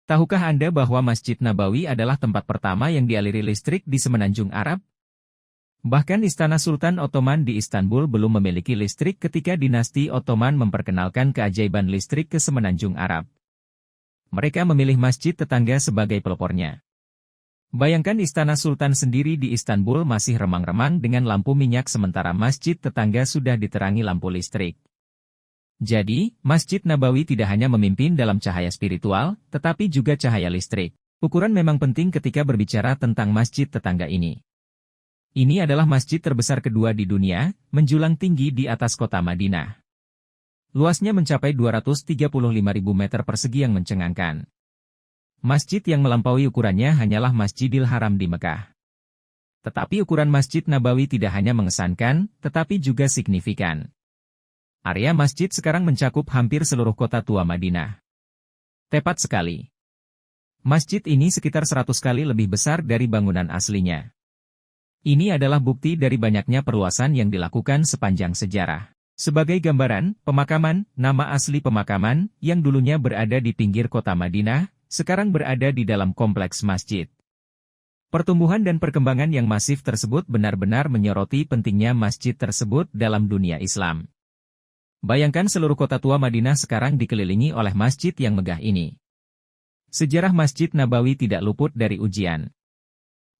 Tahukah Anda bahwa Masjid Nabawi adalah tempat pertama yang dialiri listrik di semenanjung Arab? Bahkan Istana Sultan Ottoman di Istanbul belum memiliki listrik ketika dinasti Ottoman memperkenalkan keajaiban listrik ke semenanjung Arab. Mereka memilih masjid tetangga sebagai pelopornya. Bayangkan Istana Sultan sendiri di Istanbul masih remang-remang dengan lampu minyak sementara masjid tetangga sudah diterangi lampu listrik. Jadi, Masjid Nabawi tidak hanya memimpin dalam cahaya spiritual, tetapi juga cahaya listrik. Ukuran memang penting ketika berbicara tentang masjid tetangga ini. Ini adalah masjid terbesar kedua di dunia, menjulang tinggi di atas kota Madinah. Luasnya mencapai 235.000 meter persegi yang mencengangkan. Masjid yang melampaui ukurannya hanyalah Masjidil Haram di Mekah. Tetapi ukuran Masjid Nabawi tidak hanya mengesankan, tetapi juga signifikan. Area masjid sekarang mencakup hampir seluruh kota tua Madinah. Tepat sekali. Masjid ini sekitar 100 kali lebih besar dari bangunan aslinya. Ini adalah bukti dari banyaknya perluasan yang dilakukan sepanjang sejarah. Sebagai gambaran, pemakaman, nama asli pemakaman, yang dulunya berada di pinggir kota Madinah, sekarang berada di dalam kompleks masjid. Pertumbuhan dan perkembangan yang masif tersebut benar-benar menyoroti pentingnya masjid tersebut dalam dunia Islam. Bayangkan seluruh kota tua Madinah sekarang dikelilingi oleh masjid yang megah ini. Sejarah Masjid Nabawi tidak luput dari ujian.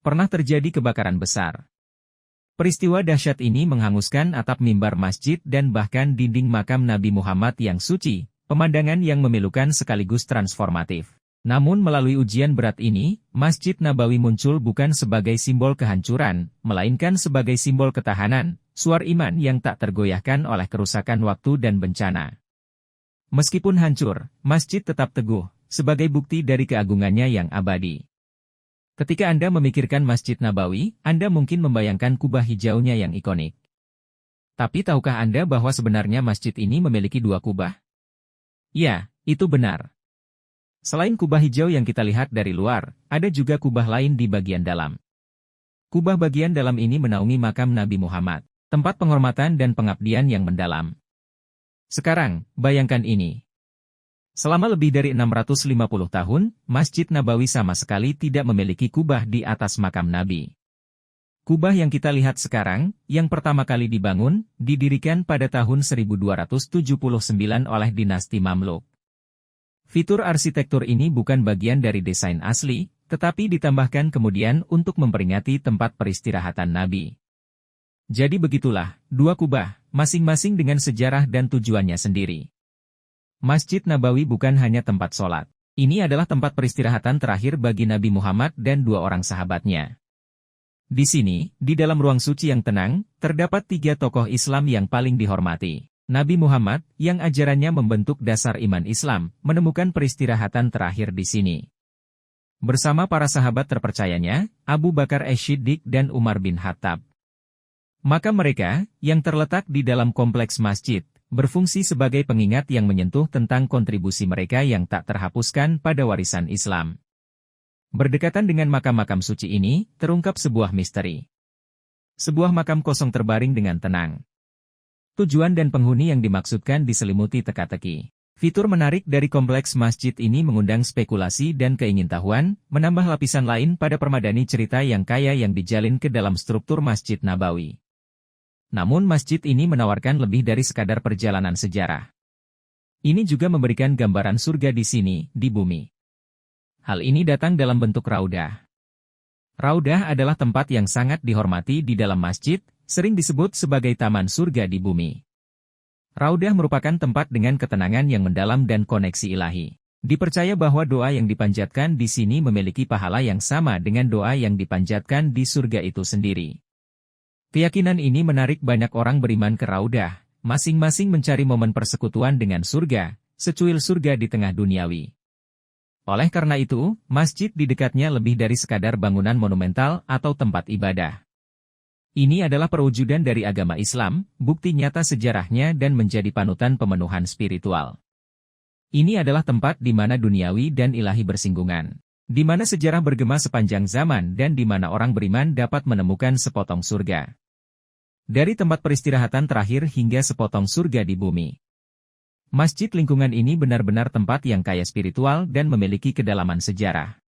Pernah terjadi kebakaran besar. Peristiwa dahsyat ini menghanguskan atap mimbar masjid dan bahkan dinding makam Nabi Muhammad yang suci, pemandangan yang memilukan sekaligus transformatif. Namun melalui ujian berat ini, Masjid Nabawi muncul bukan sebagai simbol kehancuran, melainkan sebagai simbol ketahanan, suar iman yang tak tergoyahkan oleh kerusakan waktu dan bencana. Meskipun hancur, masjid tetap teguh, sebagai bukti dari keagungannya yang abadi. Ketika Anda memikirkan Masjid Nabawi, Anda mungkin membayangkan kubah hijaunya yang ikonik. Tapi tahukah Anda bahwa sebenarnya masjid ini memiliki dua kubah? Ya, itu benar. Selain kubah hijau yang kita lihat dari luar, ada juga kubah lain di bagian dalam. Kubah bagian dalam ini menaungi makam Nabi Muhammad, tempat penghormatan dan pengabdian yang mendalam. Sekarang, bayangkan ini. Selama lebih dari 650 tahun, Masjid Nabawi sama sekali tidak memiliki kubah di atas makam Nabi. Kubah yang kita lihat sekarang, yang pertama kali dibangun, didirikan pada tahun 1279 oleh dinasti Mamluk. Fitur arsitektur ini bukan bagian dari desain asli, tetapi ditambahkan kemudian untuk memperingati tempat peristirahatan Nabi. Jadi begitulah, dua kubah, masing-masing dengan sejarah dan tujuannya sendiri. Masjid Nabawi bukan hanya tempat sholat. Ini adalah tempat peristirahatan terakhir bagi Nabi Muhammad dan dua orang sahabatnya. Di sini, di dalam ruang suci yang tenang, terdapat tiga tokoh Islam yang paling dihormati. Nabi Muhammad, yang ajarannya membentuk dasar iman Islam, menemukan peristirahatan terakhir di sini. Bersama para sahabat terpercayanya, Abu Bakar As-Siddiq dan Umar bin Khattab. Makam mereka, yang terletak di dalam kompleks masjid, berfungsi sebagai pengingat yang menyentuh tentang kontribusi mereka yang tak terhapuskan pada warisan Islam. Berdekatan dengan makam-makam suci ini, terungkap sebuah misteri. Sebuah makam kosong terbaring dengan tenang. Tujuan dan penghuni yang dimaksudkan diselimuti teka-teki. Fitur menarik dari kompleks masjid ini mengundang spekulasi dan keingintahuan, menambah lapisan lain pada permadani cerita yang kaya yang dijalin ke dalam struktur Masjid Nabawi. Namun masjid ini menawarkan lebih dari sekadar perjalanan sejarah. Ini juga memberikan gambaran surga di sini, di bumi. Hal ini datang dalam bentuk raudah. Raudah adalah tempat yang sangat dihormati di dalam masjid, sering disebut sebagai taman surga di bumi. Raudah merupakan tempat dengan ketenangan yang mendalam dan koneksi ilahi. Dipercaya bahwa doa yang dipanjatkan di sini memiliki pahala yang sama dengan doa yang dipanjatkan di surga itu sendiri. Keyakinan ini menarik banyak orang beriman ke raudah, masing-masing mencari momen persekutuan dengan surga, secuil surga di tengah duniawi. Oleh karena itu, masjid di dekatnya lebih dari sekadar bangunan monumental atau tempat ibadah. Ini adalah perwujudan dari agama Islam, bukti nyata sejarahnya dan menjadi panutan pemenuhan spiritual. Ini adalah tempat di mana duniawi dan ilahi bersinggungan, di mana sejarah bergema sepanjang zaman dan di mana orang beriman dapat menemukan sepotong surga. Dari tempat peristirahatan terakhir hingga sepotong surga di bumi. Masjid lingkungan ini benar-benar tempat yang kaya spiritual dan memiliki kedalaman sejarah.